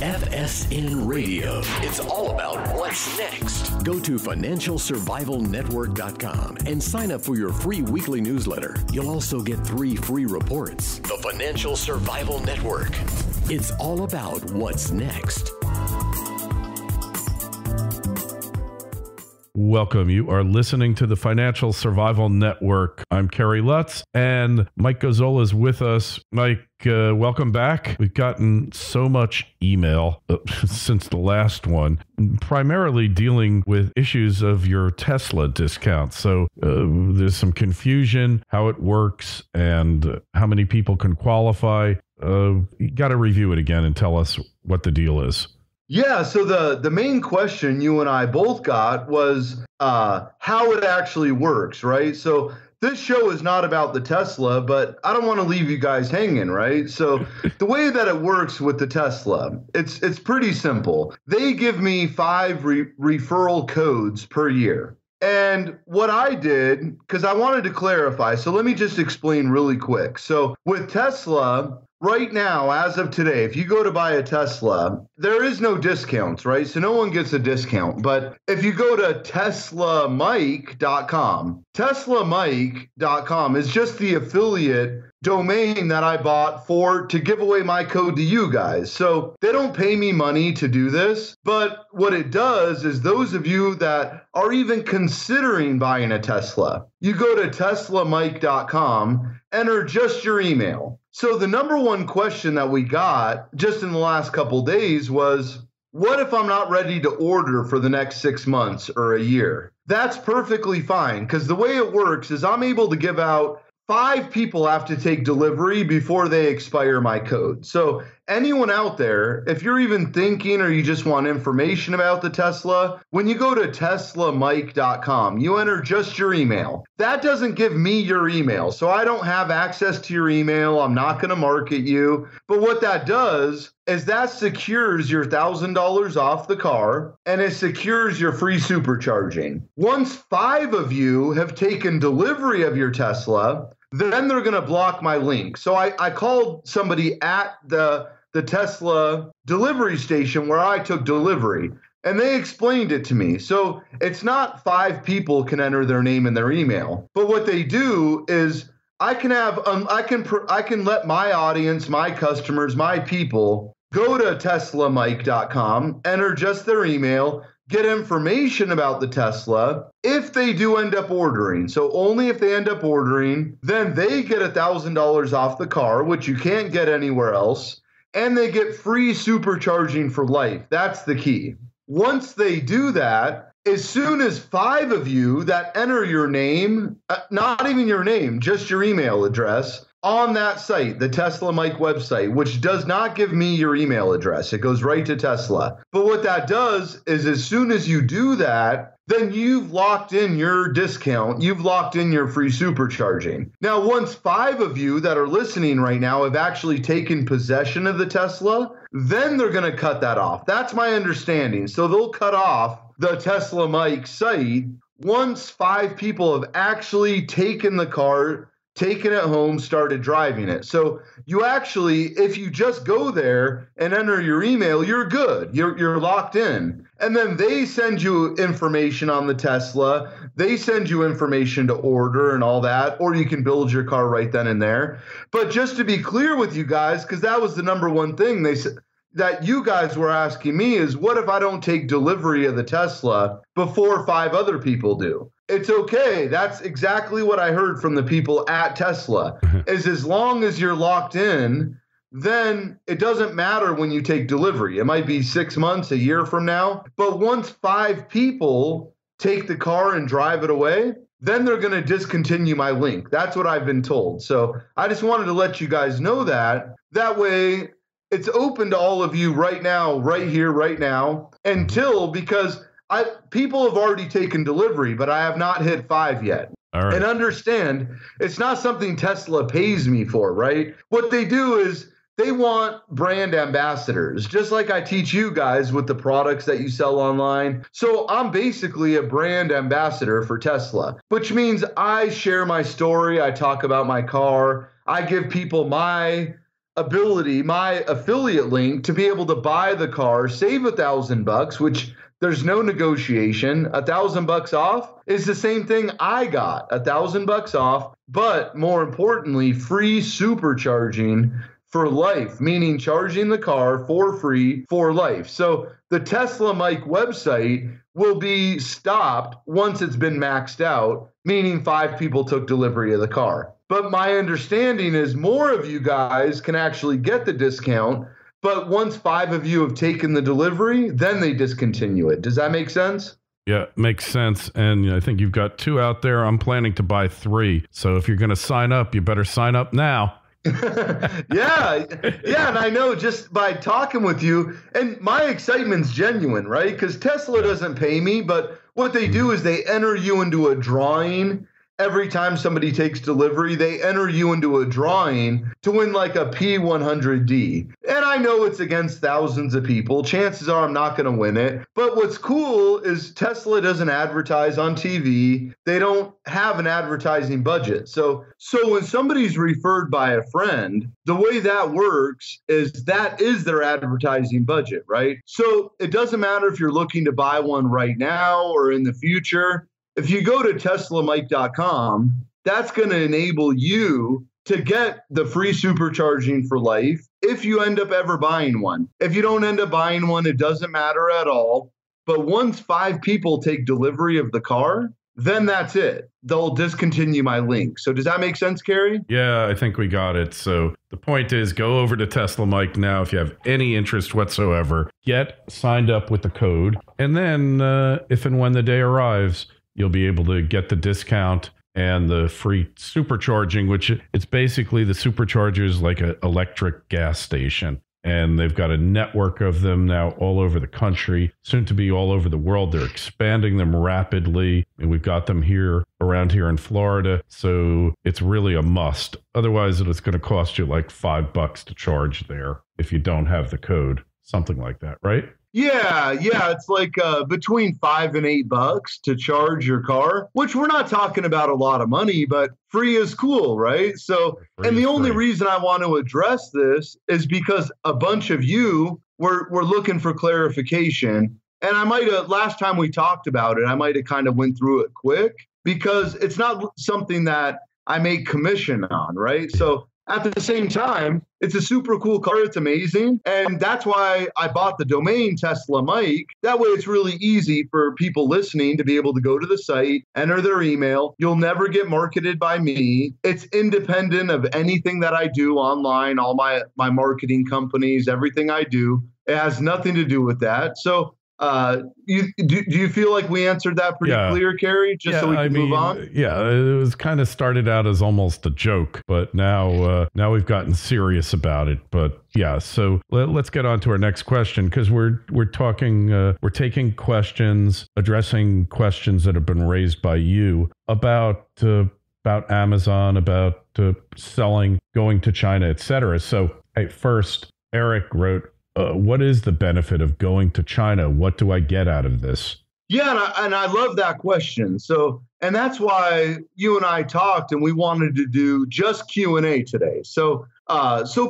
FSN Radio. It's all about what's next. Go to financialsurvivalnetwork.com and sign up for your free weekly newsletter. You'll also get 3 free reports. The Financial Survival Network. It's all about what's next. Welcome. You are listening to the Financial Survival Network. I'm Kerry Lutz, and Mike Gazzola is with us. Mike, welcome back. We've gotten so much email since the last one, primarily dealing with issues of your Tesla discount. So there's some confusion, how it works, and how many people can qualify. You got to review it again and tell us what the deal is. Yeah, so the main question you and I both got was how it actually works, right? So this show is not about the Tesla, but I don't want to leave you guys hanging, right? So the way that it works with the Tesla, it's pretty simple. They give me 5 referral codes per year. And what I did, because I wanted to clarify, so let me just explain really quick. So with Tesla, right now, as of today, if you go to buy a Tesla, there is no discounts, right? So no one gets a discount. But if you go to teslamike.com is just the affiliate domain that I bought to give away my code to you guys. So they don't pay me money to do this, but what it does is those of you that are even considering buying a Tesla, you go to teslamike.com, enter just your email. So the number one question that we got just in the last couple of days was, what if I'm not ready to order for the next 6 months or a year? That's perfectly fine, because the way it works is I'm able to give out 5 people have to take delivery before they expire my code. So anyone out there, if you're even thinking or you just want information about the Tesla, when you go to teslamike.com, you enter just your email. That doesn't give me your email, so I don't have access to your email. I'm not going to market you. But what that does is that secures your $1,000 off the car, and it secures your free supercharging. Once 5 of you have taken delivery of your Tesla, then they're going to block my link. So I called somebody at the Tesla delivery station where I took delivery, and they explained it to me. So it's not 5 people can enter their name and their email, but what they do is I can let my audience, my customers, my people go to teslamike.com, enter just their email, get information about the Tesla. If they do end up ordering, so only if they end up ordering, then they get $1,000 off the car, which you can't get anywhere else, and they get free supercharging for life. That's the key. Once they do that, as soon as 5 of you that enter your name, not even your name, just your email address, on that site, the Tesla Mike website, which does not give me your email address. It goes right to Tesla. But what that does is as soon as you do that, then you've locked in your discount. You've locked in your free supercharging. Now, once 5 of you that are listening right now have actually taken possession of the Tesla, then they're going to cut that off. That's my understanding. So they'll cut off the Tesla Mike site once 5 people have actually taken the car, taken it home, started driving it. So you actually, if you just go there and enter your email, you're good. You're locked in. And then they send you information on the Tesla. They send you information to order and all that, or you can build your car right then and there. But just to be clear with you guys, because that was the number one thing they said that you guys were asking me is, what if I don't take delivery of the Tesla before 5 other people do? It's okay. That's exactly what I heard from the people at Tesla, is as long as you're locked in, then it doesn't matter when you take delivery. It might be 6 months, a year from now. But once 5 people take the car and drive it away, then they're going to discontinue my link. That's what I've been told. So I just wanted to let you guys know that. That way it's open to all of you right now, right here, right now, because people have already taken delivery, but I have not hit 5 yet. All right. And understand, it's not something Tesla pays me for, right? What they do is they want brand ambassadors, just like I teach you guys with the products that you sell online. So I'm basically a brand ambassador for Tesla, which means I share my story. I talk about my car. I give people my ability, my affiliate link, to be able to buy the car, save $1,000, which there's no negotiation. $1,000 off is the same thing I got, $1,000 off, but more importantly, free supercharging for life, meaning charging the car for free for life. So the Tesla Mike website will be stopped once it's been maxed out, meaning 5 people took delivery of the car. But my understanding is more of you guys can actually get the discount, but once 5 of you have taken the delivery, then they discontinue it. Does that make sense? Yeah, makes sense. And I think you've got 2 out there. I'm planning to buy 3. So if you're going to sign up, you better sign up now. Yeah. And I know just by talking with you, and my excitement's genuine, right? Because Tesla doesn't pay me, but what they do is they enter you into a drawing. Every time somebody takes delivery, they enter you into a drawing to win like a P100D. And I know it's against thousands of people. Chances are I'm not going to win it. But what's cool is Tesla doesn't advertise on TV. They don't have an advertising budget. So when somebody's referred by a friend, the way that works is that is their advertising budget, right? So it doesn't matter if you're looking to buy one right now or in the future. If you go to teslamike.com, that's going to enable you to get the free supercharging for life if you end up ever buying one. If you don't end up buying one, it doesn't matter at all. But once 5 people take delivery of the car, then that's it. They'll discontinue my link. So does that make sense, Carrie? Yeah, I think we got it. So the point is, go over to Tesla Mike now if you have any interest whatsoever. Get signed up with the code. And then if and when the day arrives, you'll be able to get the discount and the free supercharging, which it's basically the superchargers like an electric gas station. And they've got a network of them now all over the country, soon to be all over the world. They're expanding them rapidly. And we've got them around here in Florida. So it's really a must. Otherwise, it's going to cost you like $5 to charge there if you don't have the code, something like that, right? Yeah, it's like between $5 and $8 to charge your car, which we're not talking about a lot of money, but free is cool, right? So, and the only reason I want to address this is because a bunch of you were looking for clarification, and I might have, last time we talked about it, I might have kind of went through it quick because it's not something that I make commission on, right? So at the same time, it's a super cool car. It's amazing. And that's why I bought the domain Tesla Mike. That way it's really easy for people listening to be able to go to the site, enter their email. You'll never get marketed by me. It's independent of anything that I do online, all my marketing companies, everything I do. It has nothing to do with that. So do you feel like we answered that pretty clear, Carrie? So we can move on? Yeah, it was kind of started out as almost a joke, but now we've gotten serious about it. But yeah, so let's get on to our next question because we're taking questions, addressing questions that have been raised by you about Amazon, about selling, going to China, etc. So first, Eric wrote, what is the benefit of going to China? What do I get out of this? Yeah, and I love that question. So, and that's why you and I talked, and we wanted to do just Q&A today. So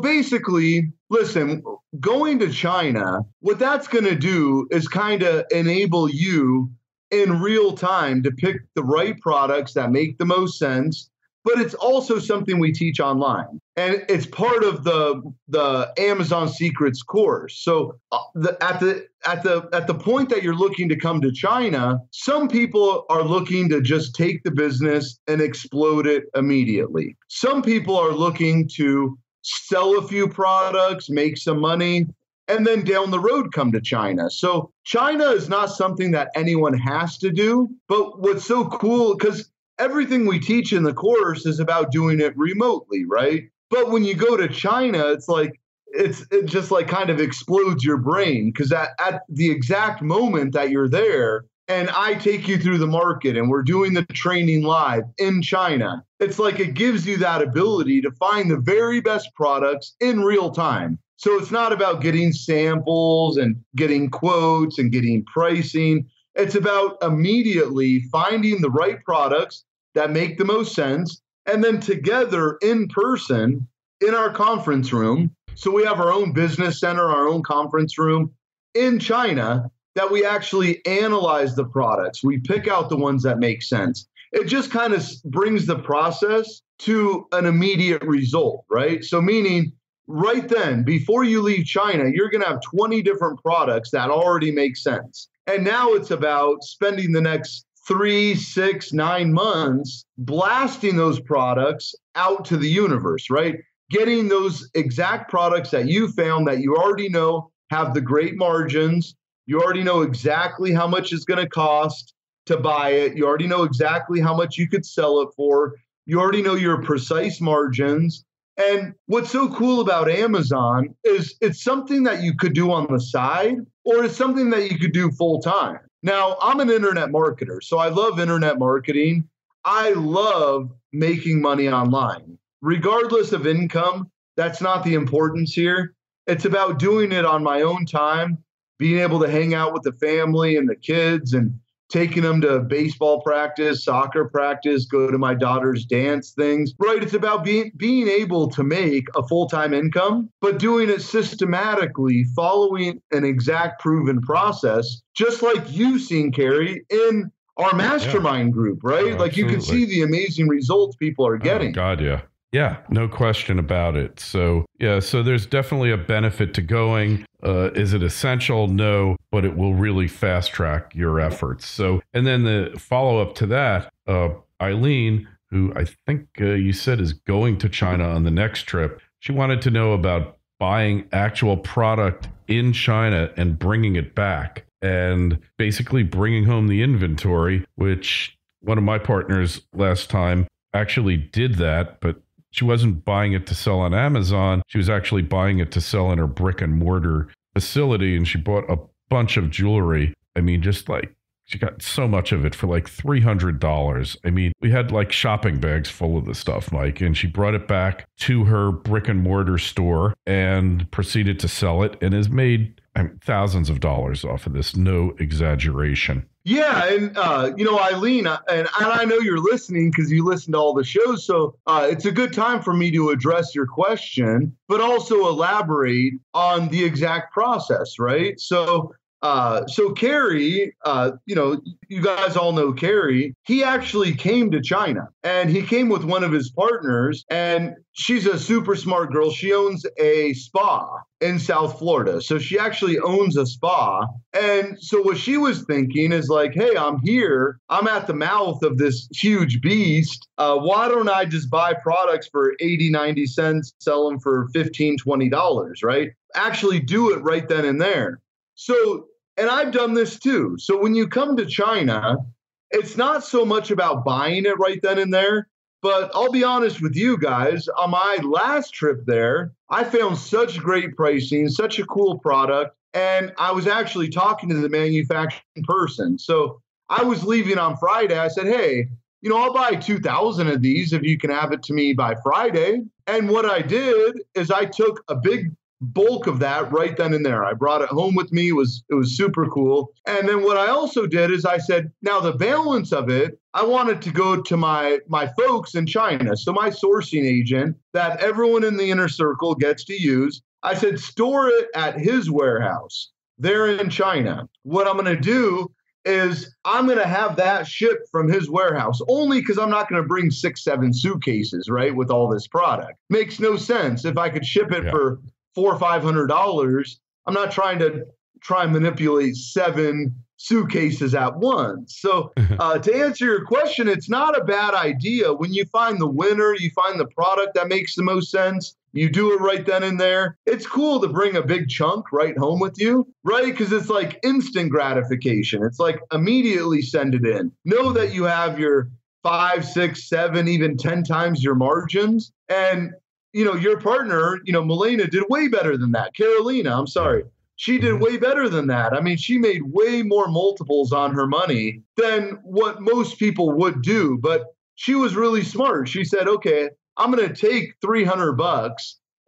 basically, listen, going to China, what that's going to do is kind of enable you in real time to pick the right products that make the most sense. But it's also something we teach online, and it's part of the Amazon Secrets course. So at the point that you're looking to come to China, some people are looking to just take the business and explode it immediately. Some people are looking to sell a few products, make some money, and then down the road come to China. So China is not something that anyone has to do. But what's so cool, because everything we teach in the course is about doing it remotely, right? But when you go to China, it's like it just like kind of explodes your brain because at the exact moment that you're there and I take you through the market and we're doing the training live in China, it's like it gives you that ability to find the very best products in real time. So it's not about getting samples and getting quotes and getting pricing. It's about immediately finding the right products that make the most sense. And then together in person, in our conference room. So we have our own business center, our own conference room in China that we actually analyze the products. We pick out the ones that make sense. It just kind of brings the process to an immediate result, right? So meaning right then, before you leave China, you're going to have 20 different products that already make sense. And now it's about spending the next 3, 6, 9 months blasting those products out to the universe, right? Getting those exact products that you found that you already know have the great margins. You already know exactly how much it's going to cost to buy it. You already know exactly how much you could sell it for. You already know your precise margins. And what's so cool about Amazon is it's something that you could do on the side, or it's something that you could do full time. Now, I'm an internet marketer, so I love internet marketing. I love making money online. Regardless of income, that's not the importance here. It's about doing it on my own time, being able to hang out with the family and the kids and taking them to baseball practice, soccer practice, go to my daughter's dance things, right? It's about being able to make a full-time income, but doing it systematically, following an exact proven process, just like you've seen, Carrie, in our mastermind group, right? Oh, like you can see the amazing results people are getting. Oh, God, yeah. Yeah, no question about it. So, so there's definitely a benefit to going. Is it essential? No, but it will really fast track your efforts. So, and then the follow up to that, Eileen, who I think you said is going to China on the next trip, she wanted to know about buying actual product in China and bringing it back and basically bringing home the inventory, which one of my partners last time actually did that, but she wasn't buying it to sell on Amazon. She was actually buying it to sell in her brick and mortar facility. And she bought a bunch of jewelry. I mean, just like she got so much of it for like $300. I mean, we had like shopping bags full of the stuff, Mike. And she brought it back to her brick and mortar store and proceeded to sell it and has made thousands of dollars off of this. No exaggeration. Yeah. And, Eileen, and I know you're listening because you listen to all the shows. So it's a good time for me to address your question, but also elaborate on the exact process, right? So Carrie, you guys all know Carrie. He actually came to China and he came with one of his partners, and she's a super smart girl. She owns a spa in South Florida. So she actually owns a spa. And so what she was thinking is like, hey, I'm here. I'm at the mouth of this huge beast. Why don't I just buy products for 80, 90 cents, sell them for $15, $20, right? Actually do it right then and there. So, and I've done this too. So when you come to China, it's not so much about buying it right then and there, but I'll be honest with you guys, on my last trip there, I found such great pricing, such a cool product, and I was actually talking to the manufacturing person. So I was leaving on Friday. I said, hey, I'll buy 2,000 of these if you can have it to me by Friday. And what I did is I took a big bulk of that right then and there. I brought it home with me. It was super cool. And then what I also did is I said, now the balance of it, I wanted to go to my folks in China. So my sourcing agent that everyone in the inner circle gets to use, I said, store it at his warehouse there in China. What I'm going to do is I'm going to have that shipped from his warehouse, only because I'm not going to bring 6, 7 suitcases, right, with all this product. Makes no sense. If I could ship it for $400 or $500, I'm not trying to manipulate 7 suitcases at once. So to answer your question, it's not a bad idea. When you find the winner, you find the product that makes the most sense, you do it right then and there. It's cool to bring a big chunk right home with you, right? Because it's like instant gratification. It's like immediately send it in. Know that you have your 5, 6, 7, even 10 times your margins. And your partner, Milena, did way better than that. Carolina, I'm sorry. She did way better than that. I mean, she made way more multiples on her money than what most people would do. But she was really smart. She said, okay, I'm going to take $300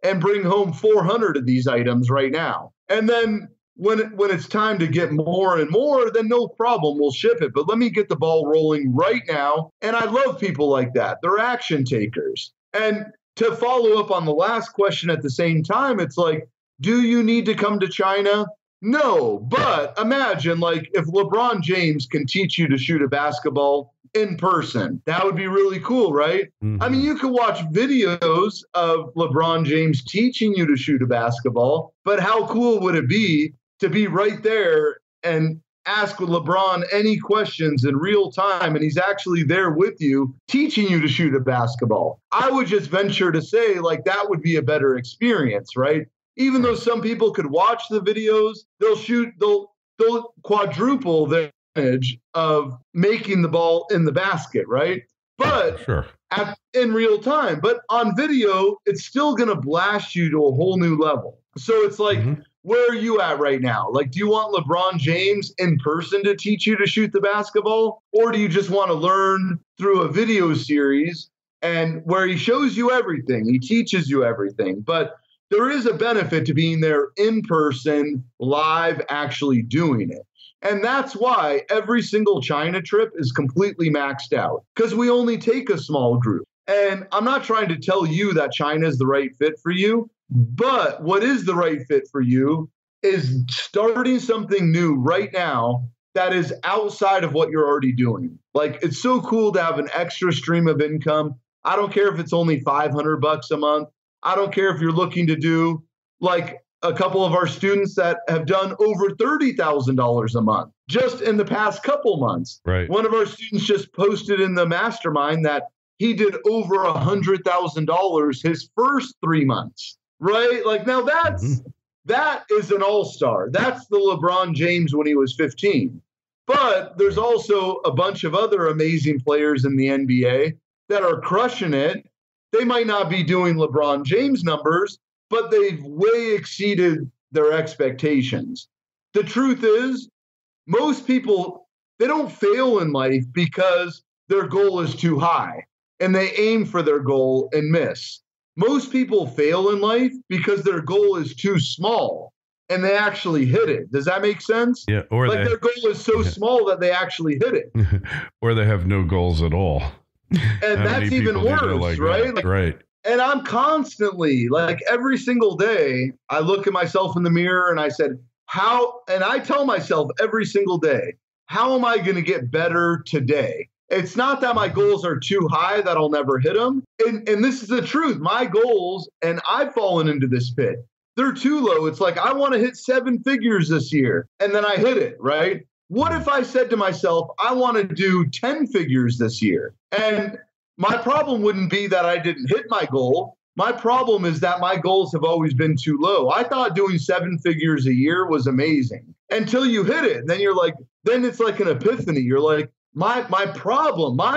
and bring home 400 of these items right now. And then when it's time to get more and more, then no problem, we'll ship it. But let me get the ball rolling right now. And I love people like that. They're action takers. And to follow up on the last question at the same time, it's like, do you need to come to China? No, but imagine like if LeBron James can teach you to shoot a basketball in person, that would be really cool, right? Mm-hmm. I mean, you could watch videos of LeBron James teaching you to shoot a basketball, but how cool would it be to be right there and ask LeBron any questions in real time, and he's actually there with you teaching you to shoot a basketball? I would just venture to say like that would be a better experience, right? Even though some people could watch the videos, they'll quadruple their advantage of making the ball in the basket, right? But sure. In real time. But on video, it's still going to blast you to a whole new level. So it's like, where are you at right now? Like, do you want LeBron James in person to teach you to shoot the basketball? Or do you just want to learn through a video series and where he shows you everything, he teaches you everything? But there is a benefit to being there in person, live, actually doing it. And that's why every single China trip is completely maxed out, because we only take a small group. And I'm not trying to tell you that China is the right fit for you, but what is the right fit for you is starting something new right now that is outside of what you're already doing. Like, it's so cool to have an extra stream of income. I don't care if it's only $500 a month. I don't care if you're looking to do like a couple of our students that have done over $30,000 a month just in the past couple months. Right. One of our students just posted in the mastermind that he did over $100,000 his first 3 months. Right. Like, now that is an all-star. That's the LeBron James when he was 15. But there's also a bunch of other amazing players in the NBA that are crushing it. They might not be doing LeBron James numbers, but they've way exceeded their expectations. The truth is, most people, they don't fail in life because their goal is too high and they aim for their goal and miss. Most people fail in life because their goal is too small and they actually hit it. Does that make sense? Yeah. Or like their goal is so small that they actually hit it. Or they have no goals at all. And that's even worse, right? Like, right. And I'm constantly, like every single day, I look at myself in the mirror and I said, and I tell myself every single day, how am I going to get better today? It's not that my goals are too high that I'll never hit them. And this is the truth. My goals, and I've fallen into this pit, they're too low. It's like, I want to hit 7 figures this year. And then I hit it, right? What if I said to myself, I want to do 10 figures this year? And my problem wouldn't be that I didn't hit my goal. My problem is that my goals have always been too low. I thought doing 7 figures a year was amazing until you hit it. And then you're like, then it's like an epiphany. You're like, my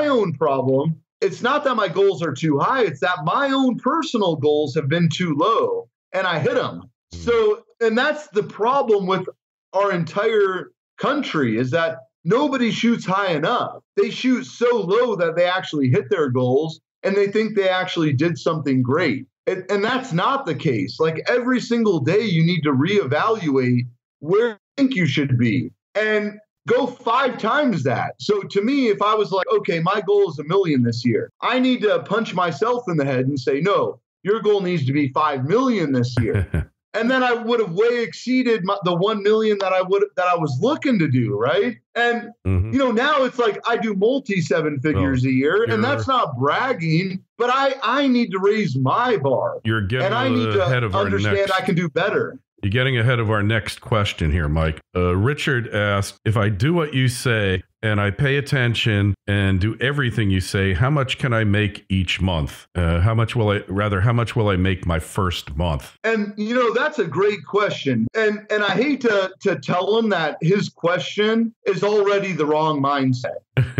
own problem, it's not that my goals are too high. It's that my own personal goals have been too low and I hit them. So, and that's the problem with our entire country, is that nobody shoots high enough. They shoot so low that they actually hit their goals and they think they actually did something great. And that's not the case. Like, every single day you need to reevaluate where you think you should be and go 5 times that. So to me, if I was like, okay, my goal is $1 million this year, I need to punch myself in the head and say, no, your goal needs to be 5 million this year. And then I would have way exceeded the 1 million that I was looking to do, right? And now it's like I do multi 7 figures a year, and that's not bragging, but I need to raise my bar. You're getting and I need to understand I can do better. You're getting ahead of our next question here, Mike. Richard asked, if I do what you say and I pay attention and do everything you say, how much can I make each month? How much will I make my first month? And, that's a great question. And I hate to tell him that his question is already the wrong mindset,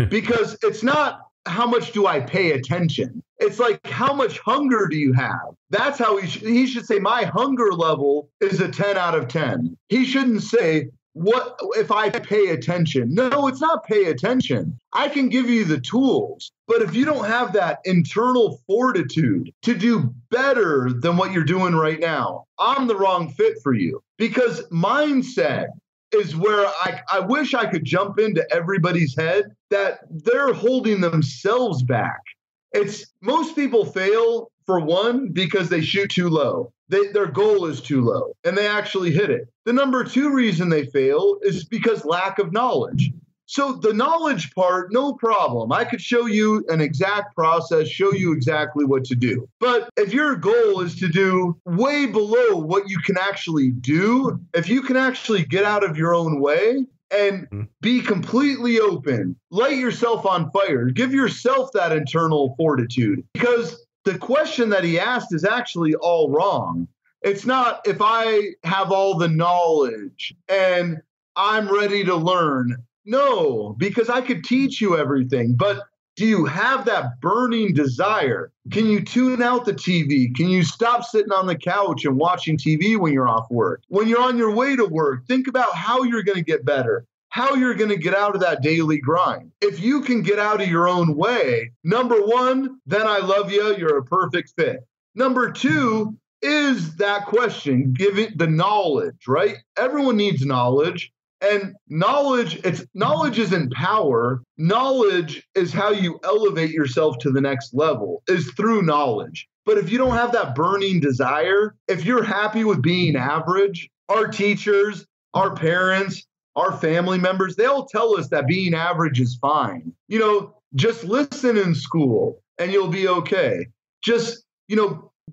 because it's not, how much do I pay attention? It's like, how much hunger do you have? That's how he should say, my hunger level is a 10 out of 10. He shouldn't say, what if I pay attention? No, it's not pay attention. I can give you the tools, but if you don't have that internal fortitude to do better than what you're doing right now, I'm the wrong fit for you. Because mindset is where I wish I could jump into everybody's head that they're holding themselves back. Most people fail for one, because they shoot too low. Their goal is too low, and they actually hit it. The number two reason they fail is because lack of knowledge. So the knowledge part, no problem. I could show you an exact process, show you exactly what to do. But if your goal is to do way below what you can actually do, if you can actually get out of your own way and be completely open, light yourself on fire, give yourself that internal fortitude. Because the question that he asked is actually all wrong. It's not if I have all the knowledge and I'm ready to learn. No, because I could teach you everything, but do you have that burning desire? Can you tune out the TV? Can you stop sitting on the couch and watching TV when you're off work? When you're on your way to work, think about how you're going to get better, how you're going to get out of that daily grind. If you can get out of your own way, number one, then I love you. You're a perfect fit. Number two is that question, give it the knowledge, right? Everyone needs knowledge. And knowledge isn't power. Knowledge is how you elevate yourself to the next level, is through knowledge. But if you don't have that burning desire, if you're happy with being average, our teachers, our parents, our family members, they all tell us that being average is fine. Just listen in school and you'll be okay. Just,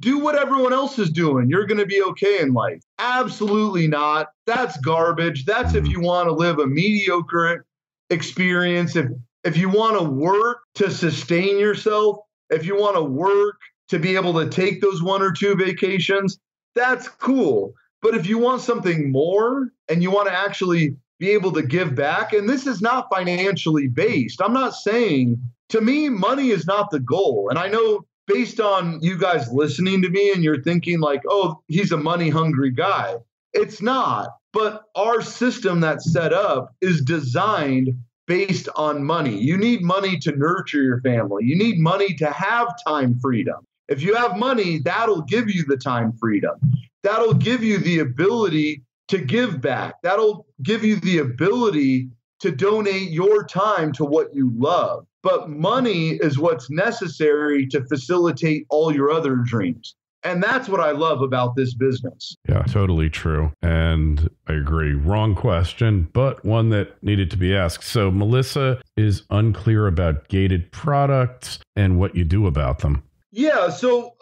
do what everyone else is doing. You're going to be okay in life. Absolutely not. That's garbage. That's if you want to live a mediocre experience. If you want to work to sustain yourself, if you want to work to be able to take those 1 or 2 vacations, that's cool. But if you want something more and you want to actually be able to give back, and this is not financially based. I'm not saying, to me, money is not the goal. And I know based on you guys listening to me and you're thinking like, oh, he's a money hungry guy. It's not. But our system that's set up is designed based on money. You need money to nurture your family. You need money to have time freedom. If you have money, that'll give you the time freedom. That'll give you the ability to give back. That'll give you the ability to donate your time to what you love. But money is what's necessary to facilitate all your other dreams. And that's what I love about this business. Yeah, totally true. And I agree. Wrong question, but one that needed to be asked. So Melissa is unclear about gated products and what you do about them. Yeah. So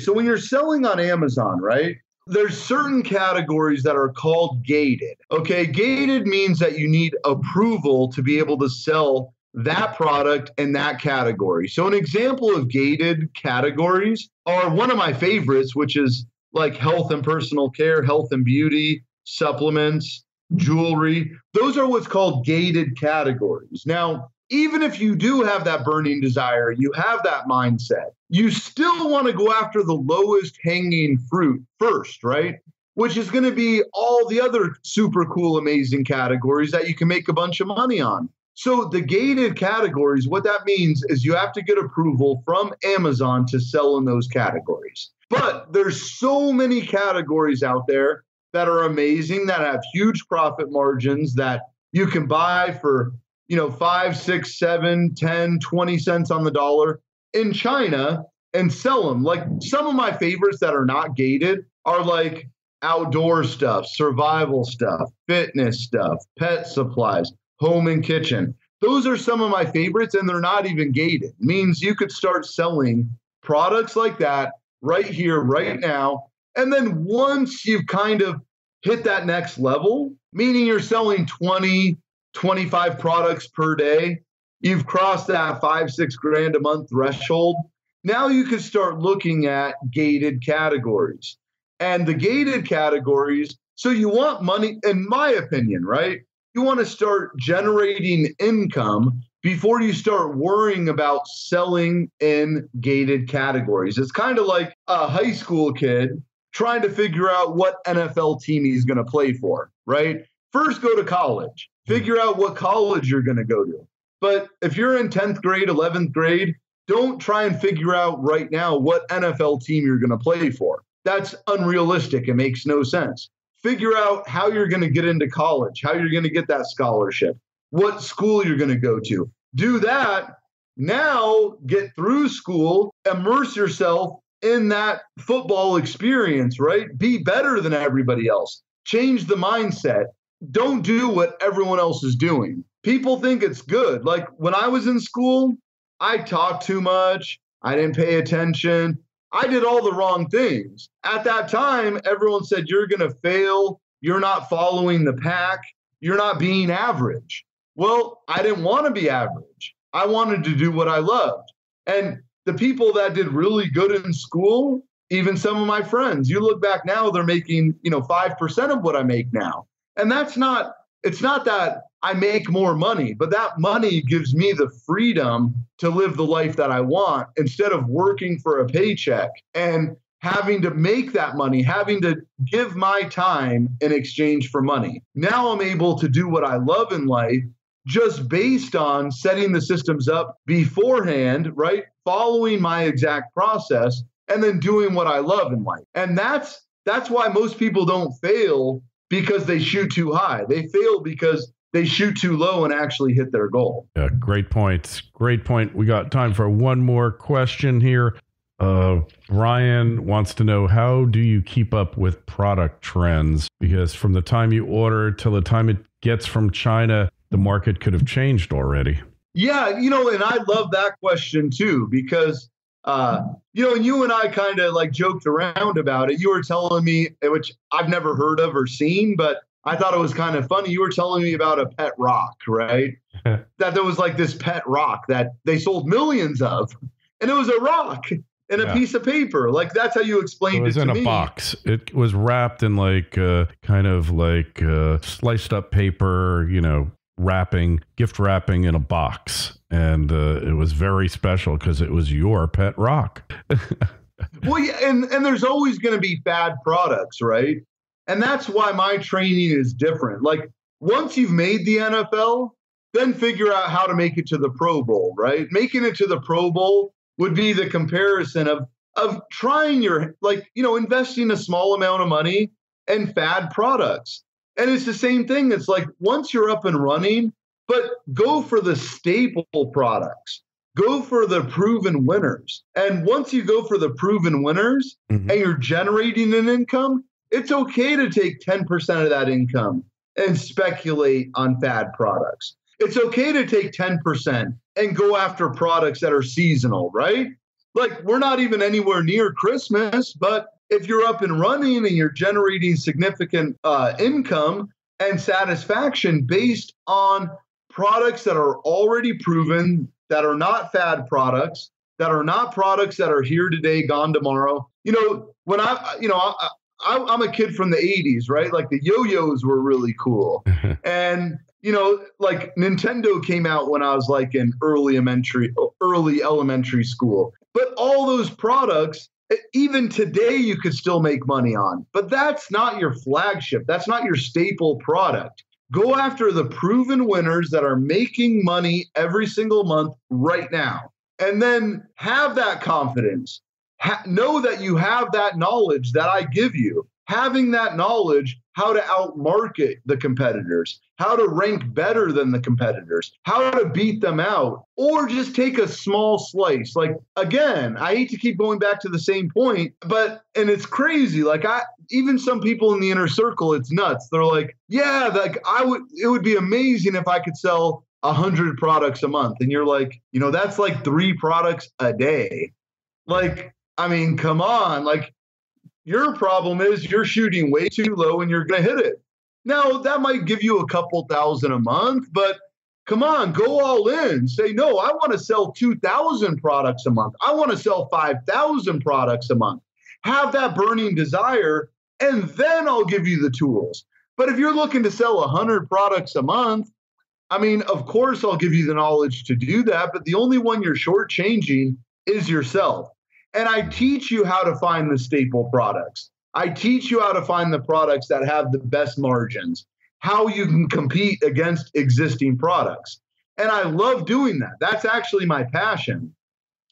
when you're selling on Amazon, right? There's certain categories that are called gated. Okay. Gated means that you need approval to be able to sell that product in that category. So an example of gated categories are one of my favorites, which is like health and personal care, health and beauty, supplements, jewelry. Those are what's called gated categories. Now, even if you do have that burning desire, you have that mindset, you still want to go after the lowest hanging fruit first, right? Which is going to be all the other super cool, amazing categories that you can make a bunch of money on. So the gated categories, what that means is you have to get approval from Amazon to sell in those categories. But there's so many categories out there that are amazing, that have huge profit margins, that you can buy for, 5, 6, 7, 10, 20 cents on the dollar in China and sell them. Like some of my favorites that are not gated are like outdoor stuff, survival stuff, fitness stuff, pet supplies, home and kitchen. Those are some of my favorites, and they're not even gated. It means you could start selling products like that right here, right now. And then once you've kind of hit that next level, meaning you're selling 20, 25 products per day, you've crossed that $5-6 a month threshold. Now you can start looking at gated categories. And the gated categories, so you want money, in my opinion, right? You want to start generating income before you start worrying about selling in gated categories. It's kind of like a high school kid trying to figure out what NFL team he's going to play for, right? First, go to college. Figure out what college you're going to go to. But if you're in 10th grade, 11th grade, don't try and figure out right now what NFL team you're going to play for. That's unrealistic. It makes no sense. Figure out how you're going to get into college, how you're going to get that scholarship, what school you're going to go to. Do that. Now get through school, immerse yourself in that football experience, right? Be better than everybody else. Change the mindset. Don't do what everyone else is doing. People think it's good. Like when I was in school, I talked too much. I didn't pay attention. I did all the wrong things. At that time, everyone said, you're going to fail. You're not following the pack. You're not being average. Well, I didn't want to be average. I wanted to do what I loved. And the people that did really good in school, even some of my friends, you look back now, they're making, 5% of what I make now. And it's not that I make more money, but that money gives me the freedom to live the life that I want instead of working for a paycheck and having to make that money, having to give my time in exchange for money. Now I'm able to do what I love in life just based on setting the systems up beforehand, right? Following my exact process and then doing what I love in life. And that's why most people don't fail because they shoot too high. They fail because they shoot too low and actually hit their goal. Yeah, great point. Great point. We got time for one more question here. Brian wants to know, how do you keep up with product trends? Because from the time you order till the time it gets from China, the market could have changed already. Yeah, and I love that question too, because, and you and I kind of like joked around about it. You were telling me, which I've never heard of or seen, but I thought it was kind of funny. You were telling me about a pet rock, right? That there was like this pet rock that they sold millions of, and it was a rock in a piece of paper. Like that's how you explained it to me. It was in a box. It was wrapped in like kind of like sliced up paper, gift wrapping in a box. And it was very special because it was your pet rock. Well, yeah, and there's always going to be bad products, right? And that's why my training is different. Like once you've made the NFL, then figure out how to make it to the Pro Bowl, right? Making it to the Pro Bowl would be the comparison of trying investing a small amount of money in fad products. And it's the same thing. It's like once you're up and running, but go for the staple products. Go for the proven winners. And once you go for the proven winners and you're generating an income, it's okay to take 10% of that income and speculate on fad products. It's okay to take 10% and go after products that are seasonal, right? Like we're not even anywhere near Christmas, but if you're up and running and you're generating significant income and satisfaction based on products that are already proven, that are not fad products, that are not products that are here today, gone tomorrow. When I'm a kid from the 80s, right? Like the yo-yos were really cool. And, like Nintendo came out when I was like in early elementary school. But all those products, even today, you could still make money on. But that's not your flagship. That's not your staple product. Go after the proven winners that are making money every single month right now. And then have that confidence. Know that you have that knowledge that I give you. Having that knowledge, how to outmarket the competitors, how to rank better than the competitors, how to beat them out, or just take a small slice. Like, again, I hate to keep going back to the same point, and it's crazy. Like even some people in the inner circle, it's nuts. They're like, yeah, it would be amazing if I could sell 100 products a month. And you're like, that's like 3 products a day. Like, I mean, come on. Like, your problem is you're shooting way too low and you're going to hit it. Now, that might give you a couple thousand a month, but come on, go all in. Say, no, I want to sell 2,000 products a month. I want to sell 5,000 products a month. Have that burning desire, and then I'll give you the tools. But if you're looking to sell 100 products a month, I mean, of course, I'll give you the knowledge to do that, but the only one you're shortchanging is yourself. And I teach you how to find the staple products. I teach you how to find the products that have the best margins, how you can compete against existing products. And I love doing that. That's actually my passion,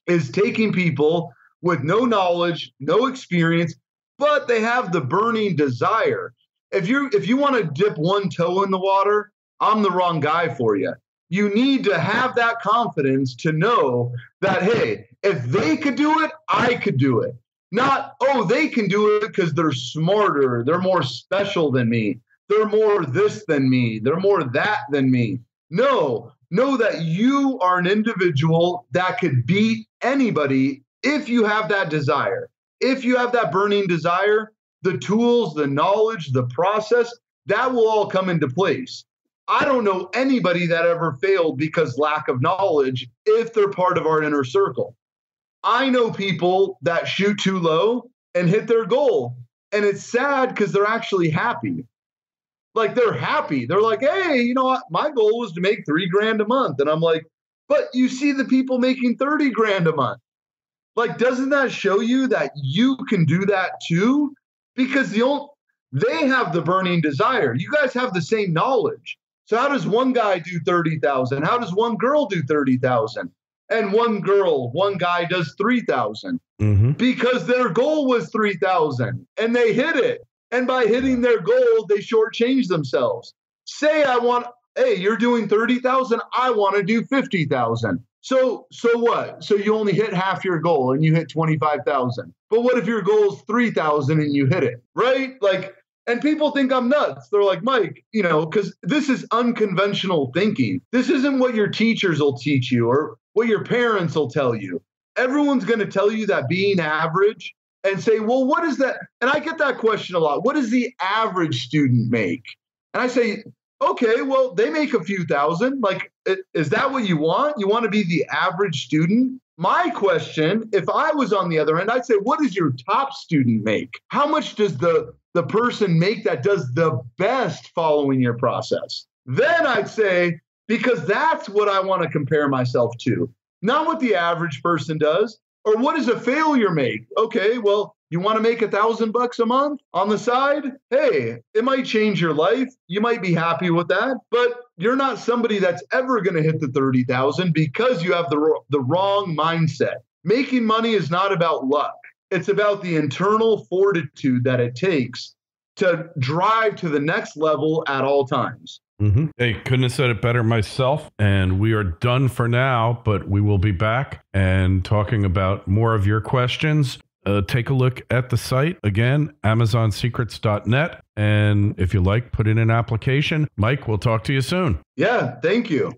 is taking people with no knowledge, no experience, but they have the burning desire. If you want to dip one toe in the water, I'm the wrong guy for you. You need to have that confidence to know that, hey, if they could do it, I could do it. Not, oh, they can do it because they're smarter. They're more special than me. They're more this than me. They're more that than me. No, know that you are an individual that could beat anybody if you have that desire. If you have that burning desire, the tools, the knowledge, the process, that will all come into place. I don't know anybody that ever failed because lack of knowledge if they're part of our inner circle. I know people that shoot too low and hit their goal. And it's sad because they're actually happy. Like they're happy. They're like, hey, you know what? My goal was to make $3,000 a month. And I'm like, but you see the people making 30 grand a month. Like, doesn't that show you that you can do that too? Because they have the burning desire. You guys have the same knowledge. So how does one guy do 30,000? How does one girl do 30,000? And one guy does 3,000 because their goal was 3,000 and they hit it. And by hitting their goal, they shortchange themselves. Say hey, you're doing 30,000. I want to do 50,000. So what? So you only hit half your goal and you hit 25,000. But what if your goal is 3,000 and you hit it, right? Like, and people think I'm nuts. They're like, Mike, because this is unconventional thinking. This isn't what your teachers will teach you or what your parents will tell you. Everyone's going to tell you that being average and say, well, what is that? And I get that question a lot. What does the average student make? And I say, okay, well, they make a few thousand. Like, is that what you want? You want to be the average student? My question, if I was on the other end, I'd say, what does your top student make? How much does the person make that does the best following your process? Then I'd say, because that's what I want to compare myself to, not what the average person does. Or what does a failure make? Okay, well, you want to make $1,000 a month on the side? Hey, it might change your life. You might be happy with that, but you're not somebody that's ever going to hit the 30,000 because you have the wrong mindset. Making money is not about luck. It's about the internal fortitude that it takes to drive to the next level at all times. Hey, couldn't have said it better myself. And we are done for now, but we will be back and talking about more of your questions. Take a look at the site. Again, amazonsecrets.net. And if you like, put in an application. Mike, we'll talk to you soon. Yeah, thank you.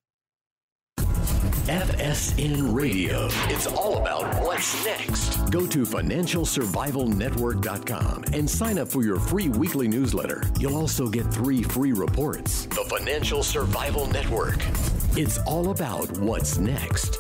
FSN Radio. It's all about what's next. Go to financialsurvivalnetwork.com and sign up for your free weekly newsletter. You'll also get 3 free reports. The Financial Survival Network. It's all about what's next.